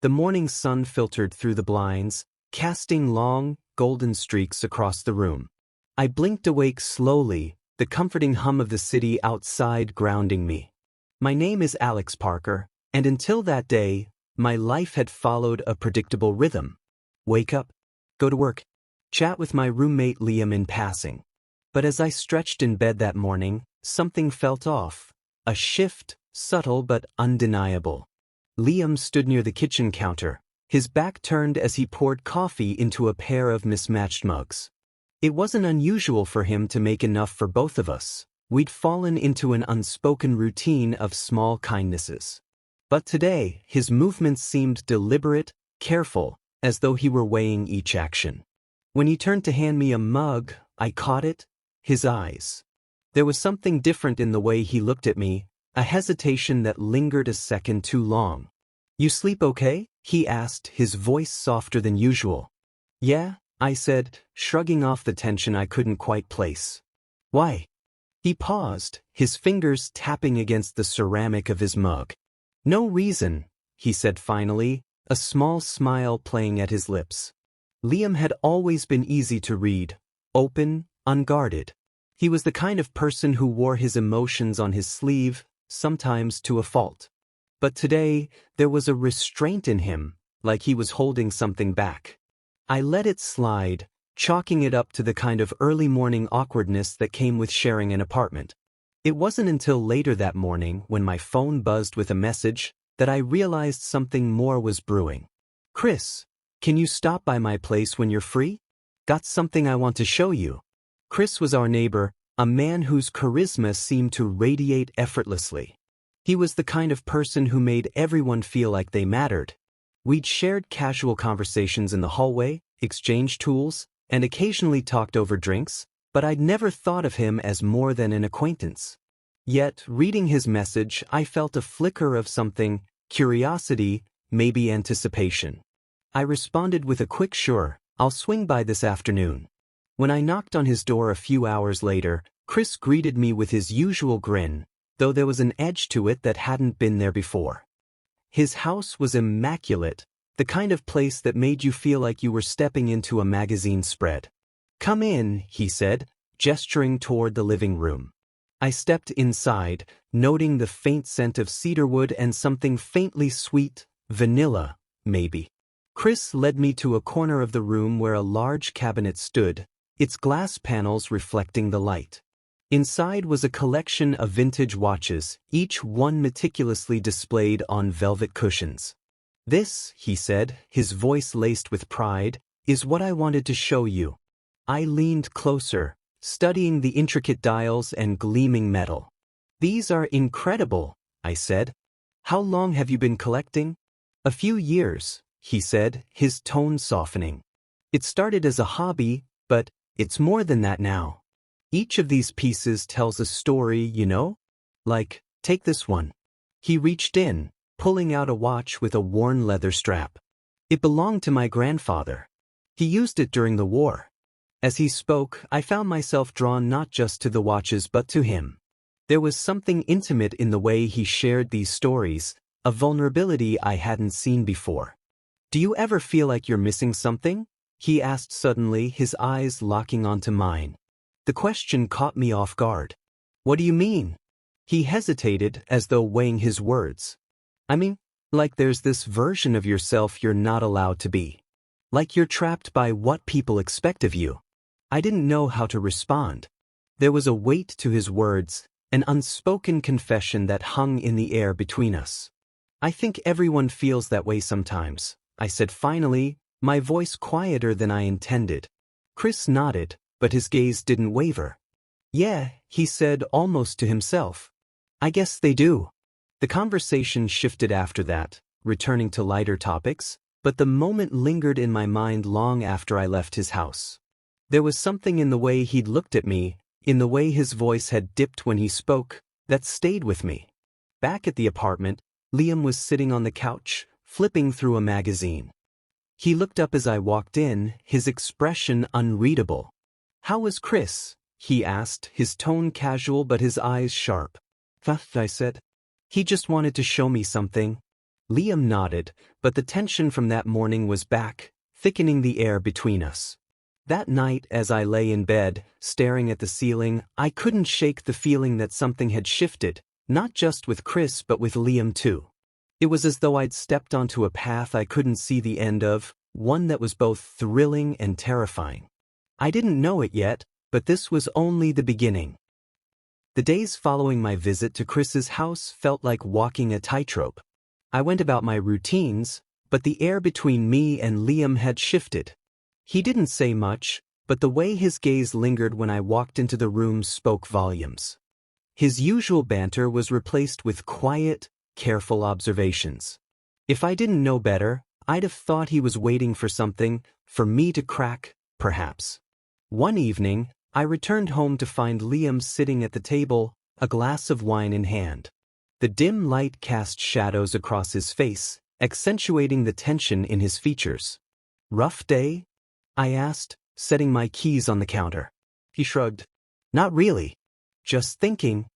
The morning sun filtered through the blinds, casting long, golden streaks across the room. I blinked awake slowly, the comforting hum of the city outside grounding me. My name is Alex Parker, and until that day, my life had followed a predictable rhythm. Wake up, go to work, chat with my roommate Liam in passing. But as I stretched in bed that morning, something felt off. A shift, subtle but undeniable. Liam stood near the kitchen counter, his back turned as he poured coffee into a pair of mismatched mugs. It wasn't unusual for him to make enough for both of us. We'd fallen into an unspoken routine of small kindnesses. But today, his movements seemed deliberate, careful, as though he were weighing each action. When he turned to hand me a mug, I caught it, his eyes. There was something different in the way he looked at me, a hesitation that lingered a second too long. "You sleep okay?" he asked, his voice softer than usual. "Yeah," I said, shrugging off the tension I couldn't quite place. "Why?" He paused, his fingers tapping against the ceramic of his mug. "No reason," he said finally, a small smile playing at his lips. Liam had always been easy to read, open, unguarded. He was the kind of person who wore his emotions on his sleeve, sometimes to a fault. But today, there was a restraint in him, like he was holding something back. I let it slide, chalking it up to the kind of early morning awkwardness that came with sharing an apartment. It wasn't until later that morning, when my phone buzzed with a message, that I realized something more was brewing. "Chris, can you stop by my place when you're free? Got something I want to show you." Chris was our neighbor, a man whose charisma seemed to radiate effortlessly. He was the kind of person who made everyone feel like they mattered. We'd shared casual conversations in the hallway, exchanged tools, and occasionally talked over drinks, but I'd never thought of him as more than an acquaintance. Yet, reading his message, I felt a flicker of something, curiosity, maybe anticipation. I responded with a quick "sure, I'll swing by this afternoon." When I knocked on his door a few hours later, Chris greeted me with his usual grin, though there was an edge to it that hadn't been there before. His house was immaculate, the kind of place that made you feel like you were stepping into a magazine spread. "Come in," he said, gesturing toward the living room. I stepped inside, noting the faint scent of cedarwood and something faintly sweet, vanilla, maybe. Chris led me to a corner of the room where a large cabinet stood, its glass panels reflecting the light. Inside was a collection of vintage watches, each one meticulously displayed on velvet cushions. "This," he said, his voice laced with pride, "is what I wanted to show you." I leaned closer, studying the intricate dials and gleaming metal. "These are incredible," I said. "How long have you been collecting?" "A few years," he said, his tone softening. "It started as a hobby, but it's more than that now. Each of these pieces tells a story, you know? Like, take this one." He reached in, pulling out a watch with a worn leather strap. "It belonged to my grandfather. He used it during the war." As he spoke, I found myself drawn not just to the watches but to him. There was something intimate in the way he shared these stories, a vulnerability I hadn't seen before. "Do you ever feel like you're missing something?" he asked suddenly, his eyes locking onto mine. The question caught me off guard. "What do you mean?" He hesitated, as though weighing his words. "I mean, like there's this version of yourself you're not allowed to be. Like you're trapped by what people expect of you." I didn't know how to respond. There was a weight to his words, an unspoken confession that hung in the air between us. "I think everyone feels that way sometimes," I said finally, my voice quieter than I intended. Chris nodded, but his gaze didn't waver. "Yeah," he said almost to himself. "I guess they do." The conversation shifted after that, returning to lighter topics, but the moment lingered in my mind long after I left his house. There was something in the way he'd looked at me, in the way his voice had dipped when he spoke, that stayed with me. Back at the apartment, Liam was sitting on the couch, flipping through a magazine. He looked up as I walked in, his expression unreadable. "How was Chris?" he asked, his tone casual but his eyes sharp. "I said. "He just wanted to show me something." Liam nodded, but the tension from that morning was back, thickening the air between us. That night, as I lay in bed, staring at the ceiling, I couldn't shake the feeling that something had shifted, not just with Chris but with Liam too. It was as though I'd stepped onto a path I couldn't see the end of, one that was both thrilling and terrifying. I didn't know it yet, but this was only the beginning. The days following my visit to Chris's house felt like walking a tightrope. I went about my routines, but the air between me and Liam had shifted. He didn't say much, but the way his gaze lingered when I walked into the room spoke volumes. His usual banter was replaced with quiet, careful observations. If I didn't know better, I'd have thought he was waiting for something, for me to crack, perhaps. One evening, I returned home to find Liam sitting at the table, a glass of wine in hand. The dim light cast shadows across his face, accentuating the tension in his features. "Rough day?" I asked, setting my keys on the counter. He shrugged. "Not really. Just thinking."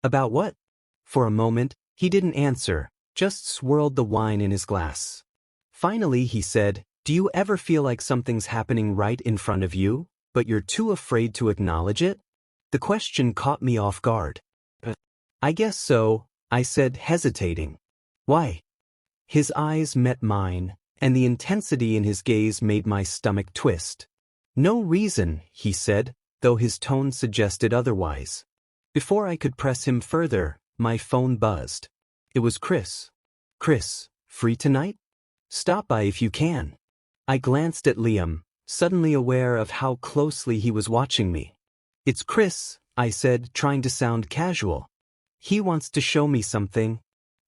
"About what?" For a moment, he didn't answer, just swirled the wine in his glass. Finally, he said, "Do you ever feel like something's happening right in front of you, but you're too afraid to acknowledge it?" The question caught me off guard. "I guess so," I said, hesitating. "Why?" His eyes met mine, and the intensity in his gaze made my stomach twist. "No reason," he said, though his tone suggested otherwise. Before I could press him further, my phone buzzed. It was Chris. "Chris, free tonight? Stop by if you can." I glanced at Liam, suddenly aware of how closely he was watching me. "It's Chris," I said, trying to sound casual. "He wants to show me something."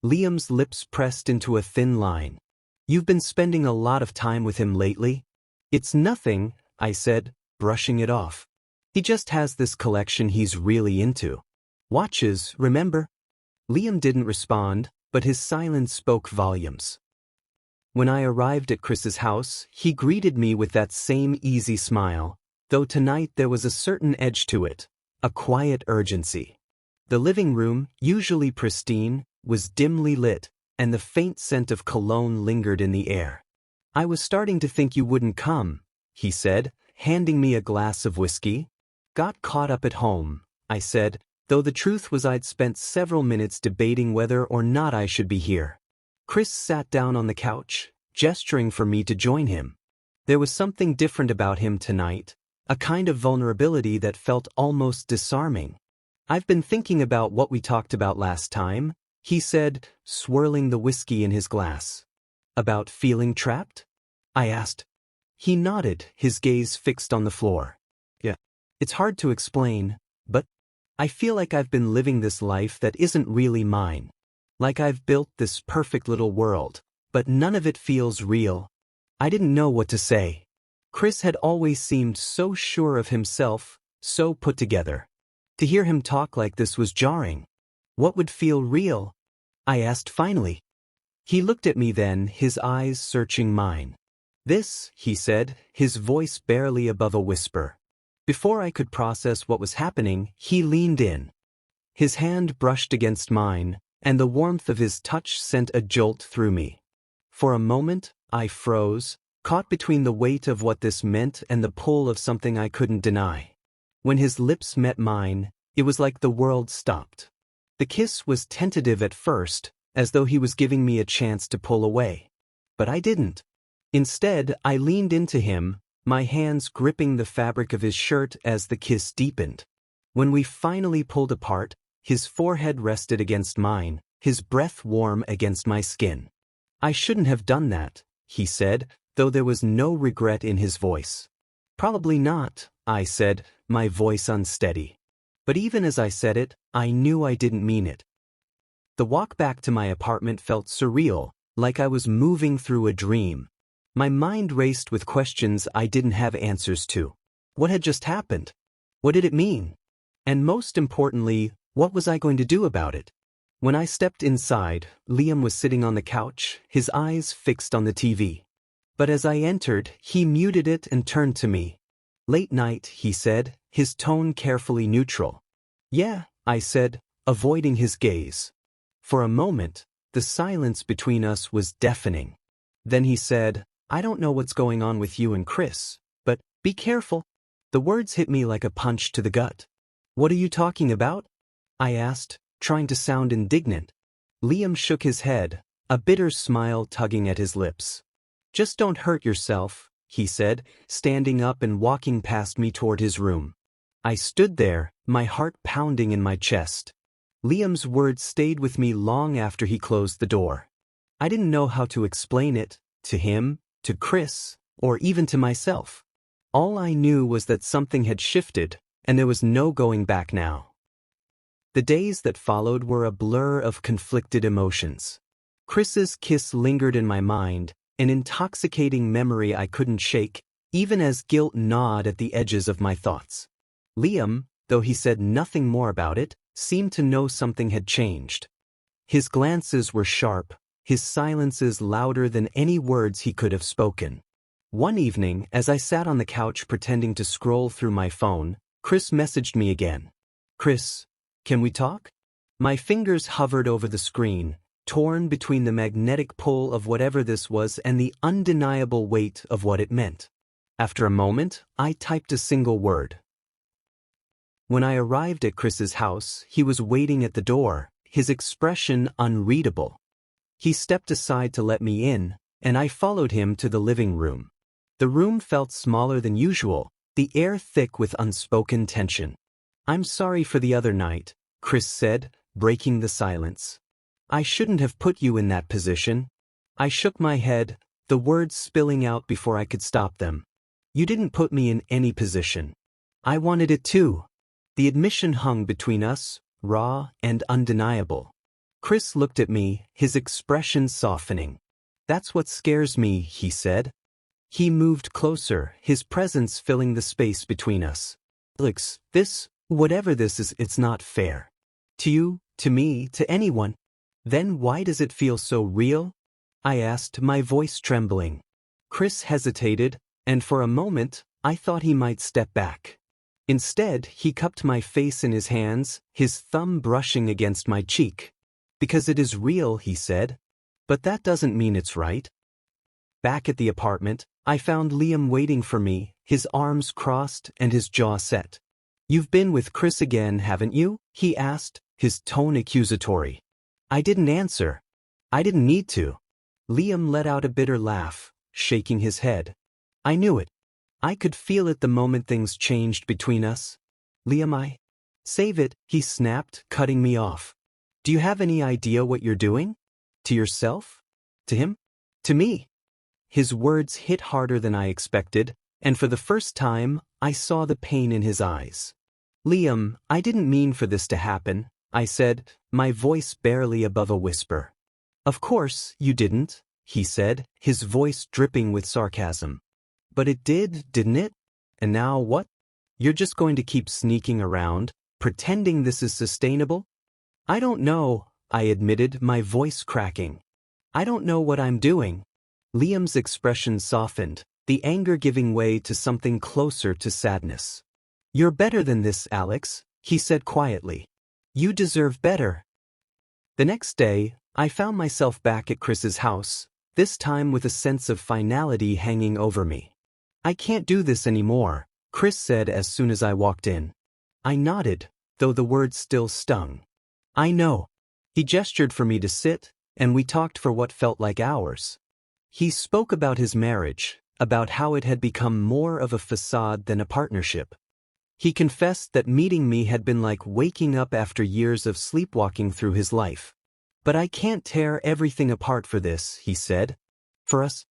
Liam's lips pressed into a thin line. "You've been spending a lot of time with him lately?" "It's nothing," I said, brushing it off. "He just has this collection he's really into. Watches, remember?" Liam didn't respond, but his silence spoke volumes. When I arrived at Chris's house, he greeted me with that same easy smile, though tonight there was a certain edge to it, a quiet urgency. The living room, usually pristine, was dimly lit, and the faint scent of cologne lingered in the air. "I was starting to think you wouldn't come," he said, handing me a glass of whiskey. "Got caught up at home," I said, though the truth was I'd spent several minutes debating whether or not I should be here. Chris sat down on the couch, gesturing for me to join him. There was something different about him tonight, a kind of vulnerability that felt almost disarming. "I've been thinking about what we talked about last time," he said, swirling the whiskey in his glass. "About feeling trapped?" I asked. He nodded, his gaze fixed on the floor. "Yeah. It's hard to explain, but I feel like I've been living this life that isn't really mine. Like I've built this perfect little world, but none of it feels real." I didn't know what to say. Chris had always seemed so sure of himself, so put together. To hear him talk like this was jarring. "What would feel real?" I asked finally. He looked at me then, his eyes searching mine. "This," he said, his voice barely above a whisper. Before I could process what was happening, he leaned in. His hand brushed against mine, and the warmth of his touch sent a jolt through me. For a moment, I froze, caught between the weight of what this meant and the pull of something I couldn't deny. When his lips met mine, it was like the world stopped. The kiss was tentative at first, as though he was giving me a chance to pull away. But I didn't. Instead, I leaned into him, my hands gripping the fabric of his shirt as the kiss deepened. When we finally pulled apart, his forehead rested against mine, his breath warm against my skin. "I shouldn't have done that," he said, though there was no regret in his voice. "Probably not," I said, my voice unsteady. But even as I said it, I knew I didn't mean it. The walk back to my apartment felt surreal, like I was moving through a dream. My mind raced with questions I didn't have answers to. What had just happened? What did it mean? And most importantly, what was I going to do about it? When I stepped inside, Liam was sitting on the couch, his eyes fixed on the TV. But as I entered, he muted it and turned to me. "Late night," he said, his tone carefully neutral. "Yeah," I said, avoiding his gaze. For a moment, The silence between us was deafening. Then he said, "I don't know what's going on with you and Chris, but be careful." The words hit me like a punch to the gut. "What are you talking about?" I asked, trying to sound indignant. Liam shook his head, a bitter smile tugging at his lips. "Just don't hurt yourself," he said, standing up and walking past me toward his room. I stood there, my heart pounding in my chest. Liam's words stayed with me long after he closed the door. I didn't know how to explain it, to him, to Chris, or even to myself. All I knew was that something had shifted, and there was no going back now. The days that followed were a blur of conflicted emotions. Chris's kiss lingered in my mind, an intoxicating memory I couldn't shake, even as guilt gnawed at the edges of my thoughts. Liam, though he said nothing more about it, seemed to know something had changed. His glances were sharp, his silences louder than any words he could have spoken. One evening, as I sat on the couch pretending to scroll through my phone, Chris messaged me again. "Chris, can we talk?" My fingers hovered over the screen, torn between the magnetic pull of whatever this was and the undeniable weight of what it meant. After a moment, I typed a single word. When I arrived at Chris's house, he was waiting at the door, his expression unreadable. He stepped aside to let me in, and I followed him to the living room. The room felt smaller than usual, the air thick with unspoken tension. "I'm sorry for the other night," Chris said, breaking the silence. "I shouldn't have put you in that position." I shook my head, the words spilling out before I could stop them. "You didn't put me in any position. I wanted it too." The admission hung between us, raw and undeniable. Chris looked at me, his expression softening. "That's what scares me," he said. He moved closer, his presence filling the space between us. "Alex, whatever this is, it's not fair. To you, to me, to anyone." "Then why does it feel so real?" I asked, my voice trembling. Chris hesitated, and for a moment, I thought he might step back. Instead, he cupped my face in his hands, his thumb brushing against my cheek. "Because it is real," he said. "But that doesn't mean it's right." Back at the apartment, I found Liam waiting for me, his arms crossed and his jaw set. "You've been with Chris again, haven't you?" he asked, his tone accusatory. I didn't answer. I didn't need to. Liam let out a bitter laugh, shaking his head. I knew it. I could feel it the moment things changed between us. "Liam, Save it," he snapped, cutting me off. "Do you have any idea what you're doing? To yourself? To him? To me?" His words hit harder than I expected, and for the first time, I saw the pain in his eyes. "Liam, I didn't mean for this to happen," I said, my voice barely above a whisper. "Of course, you didn't," he said, his voice dripping with sarcasm. "But it did, didn't it? And now what? You're just going to keep sneaking around, pretending this is sustainable?" "I don't know," I admitted, my voice cracking. "I don't know what I'm doing." Liam's expression softened, the anger giving way to something closer to sadness. "You're better than this, Alex," he said quietly. "You deserve better." The next day, I found myself back at Chris's house, this time with a sense of finality hanging over me. "I can't do this anymore," Chris said as soon as I walked in. I nodded, though the words still stung. "I know." He gestured for me to sit, and we talked for what felt like hours. He spoke about his marriage, about how it had become more of a facade than a partnership. He confessed that meeting me had been like waking up after years of sleepwalking through his life. "But I can't tear everything apart for this," he said. "For us?"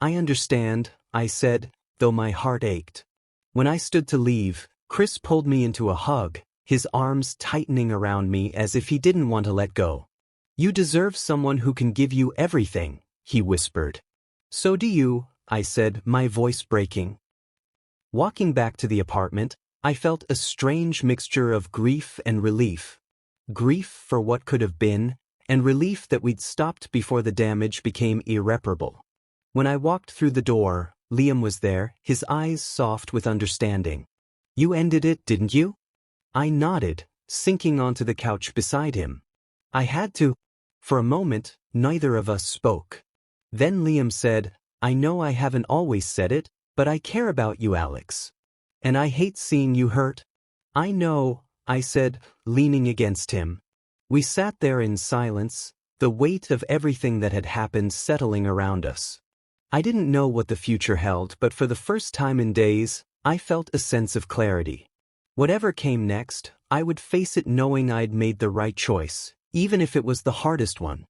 "I understand," I said, though my heart ached. When I stood to leave, Chris pulled me into a hug, his arms tightening around me as if he didn't want to let go. "You deserve someone who can give you everything," he whispered. "So do you," I said, my voice breaking. Walking back to the apartment, I felt a strange mixture of grief and relief. Grief for what could have been, and relief that we'd stopped before the damage became irreparable. When I walked through the door, Liam was there, his eyes soft with understanding. "You ended it, didn't you?" I nodded, sinking onto the couch beside him. "I had to." For a moment, Neither of us spoke. Then Liam said, "I know I haven't always said it, but I care about you, Alex. And I hate seeing you hurt." "I know," I said, leaning against him. We sat there in silence, the weight of everything that had happened settling around us. I didn't know what the future held, but for the first time in days, I felt a sense of clarity. Whatever came next, I would face it knowing I'd made the right choice, even if it was the hardest one.